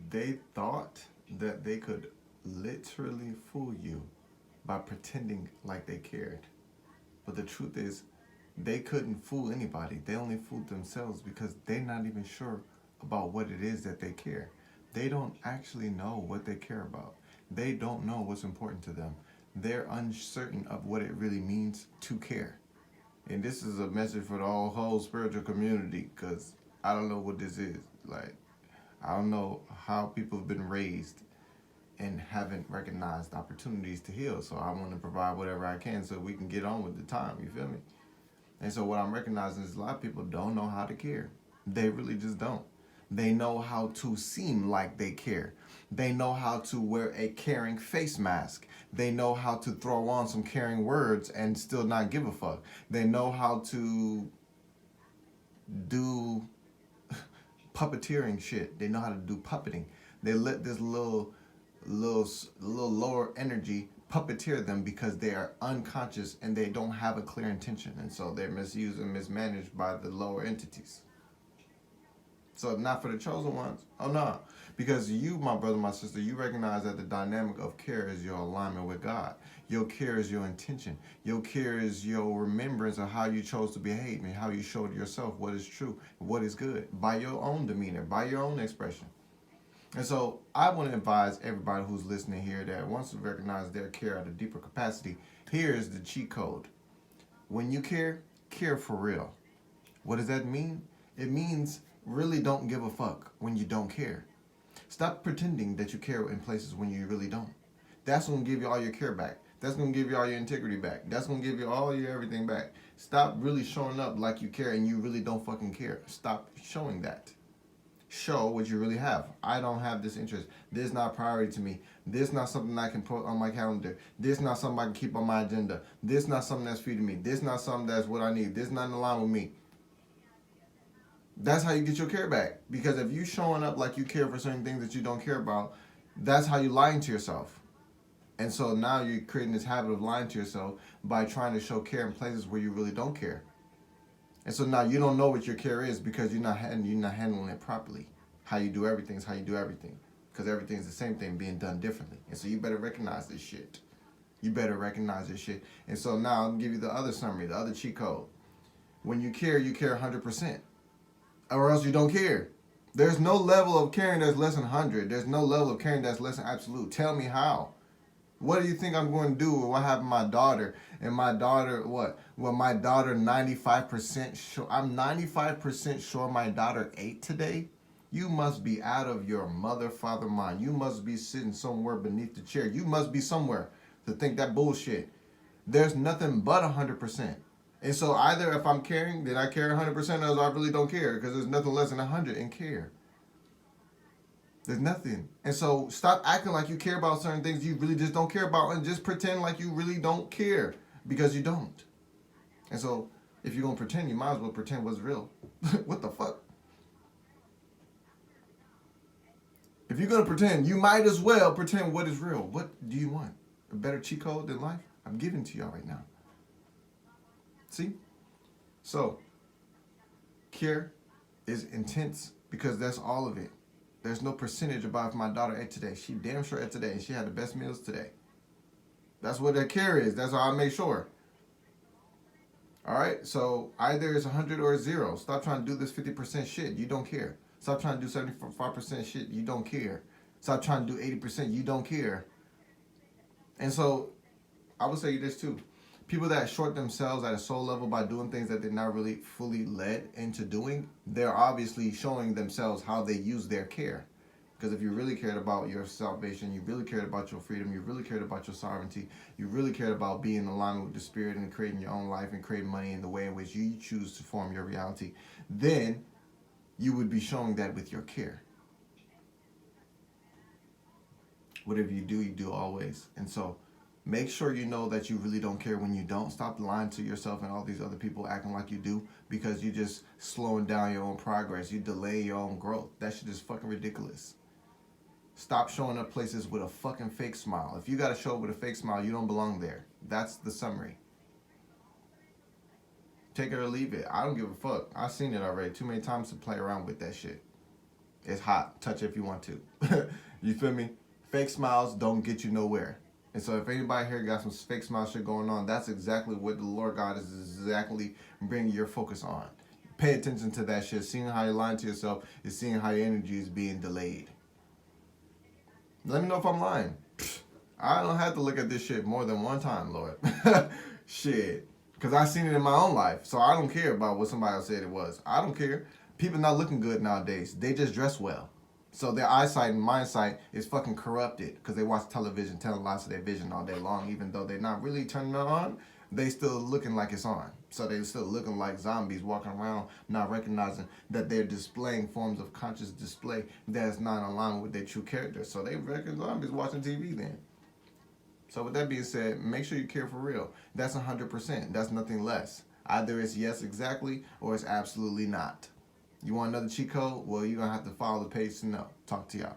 they thought that they could literally fool you by pretending like they cared. But the truth is, they couldn't fool anybody. They only fooled themselves because they're not even sure about what it is that they care. They don't actually know what they care about. They don't know what's important to them. They're uncertain of what it really means to care. And this is a message for the whole spiritual community because I don't know what this is. Like, I don't know how people have been raised and haven't recognized opportunities to heal. So I want to provide whatever I can so we can get on with the time. You feel me? And so what I'm recognizing is a lot of people don't know how to care. They really just don't. They know how to seem like they care. They know how to wear a caring face mask. They know how to throw on some caring words and still not give a fuck. They know how to do puppeteering shit. They know how to do puppeting. They let this little lower energy puppeteer them because they are unconscious and they don't have a clear intention, and so they're misused and mismanaged by the lower entities. So not for the chosen ones. Oh no. Because you, my brother, my sister, you recognize that the dynamic of care is your alignment with God. Your care is your intention. Your care is your remembrance of how you chose to behave and how you showed yourself what is true, what is good, by your own demeanor, by your own expression. And so I want to advise everybody who's listening here that wants to recognize their care at a deeper capacity. Here is the cheat code. When you care, care for real. What does that mean? It means really don't give a fuck when you don't care. Stop pretending that you care in places when you really don't. That's going to give you all your care back. That's going to give you all your integrity back. That's going to give you all your everything back. Stop really showing up like you care and you really don't fucking care. Stop showing that. Show what you really have. I don't have this interest. This is not a priority to me. This is not something I can put on my calendar. This is not something I can keep on my agenda. This is not something that's feeding me. This is not something that's what I need. This is not in line with me. That's how you get your care back. Because if you showing up like you care for certain things that you don't care about, that's how you're lying to yourself. And so now you're creating this habit of lying to yourself by trying to show care in places where you really don't care. And so now you don't know what your care is because you're not handling it properly. How you do everything is how you do everything. Because everything is the same thing being done differently. And so you better recognize this shit. You better recognize this shit. And so now I'll give you the other summary, the other cheat code. When you care 100%. Or else you don't care. There's no level of caring that's less than 100. There's no level of caring that's less than absolute. Tell me how. What do you think I'm going to do with what happened to my daughter? And my daughter, what? Well, my daughter 95% sure. I'm 95% sure my daughter ate today. You must be out of your mother, father mind. You must be sitting somewhere beneath the chair. You must be somewhere to think that bullshit. There's nothing but 100%. And so either if I'm caring, then I care 100%, or I really don't care because there's nothing less than 100 in care. There's nothing. And so stop acting like you care about certain things you really just don't care about and just pretend like you really don't care because you don't. And so if you're going to pretend, you might as well pretend what's real. What the fuck? If you're going to pretend, you might as well pretend what is real. What do you want? A better cheat code than life? I'm giving to y'all right now. See? So, care is intense because that's all of it. There's no percentage about if my daughter ate today. She damn sure ate today and she had the best meals today. That's what that care is. That's how I make sure. All right? So either it's 100 or 0. Stop trying to do this 50% shit. You don't care. Stop trying to do 75% shit. You don't care. Stop trying to do 80%. You don't care. And so I would say this too. People that short themselves at a soul level by doing things that they're not really fully led into doing, they're obviously showing themselves how they use their care. Because if you really cared about your salvation, you really cared about your freedom, you really cared about your sovereignty, you really cared about being in alignment with the spirit and creating your own life and creating money in the way in which you choose to form your reality, then you would be showing that with your care. Whatever you do always. And so make sure you know that you really don't care when you don't. Stop lying to yourself and all these other people acting like you do because you're just slowing down your own progress. You delay your own growth. That shit is fucking ridiculous. Stop showing up places with a fucking fake smile. If you got to show up with a fake smile, you don't belong there. That's the summary. Take it or leave it. I don't give a fuck. I've seen it already too many times to play around with that shit. It's hot. Touch it if you want to. You feel me? Fake smiles don't get you nowhere. And so if anybody here got some fake smile shit going on, that's exactly what the Lord God is exactly bringing your focus on. Pay attention to that shit. Seeing how you're lying to yourself is seeing how your energy is being delayed. Let me know if I'm lying. I don't have to look at this shit more than one time, Lord. Shit. Because I've seen it in my own life. So I don't care about what somebody else said it was. I don't care. People not looking good nowadays. They just dress well. So their eyesight and mindsight is fucking corrupted because they watch television telling lots of their vision all day long. Even though they're not really turning it on, they still looking like it's on. So they still looking like zombies walking around, not recognizing that they're displaying forms of conscious display that's not aligned with their true character. So they reckon zombies watching TV then. So with that being said, make sure you care for real. That's 100%. That's nothing less. Either it's yes exactly or it's absolutely not. You want another cheat code? Well, you're going to have to follow the page to know. Talk to y'all.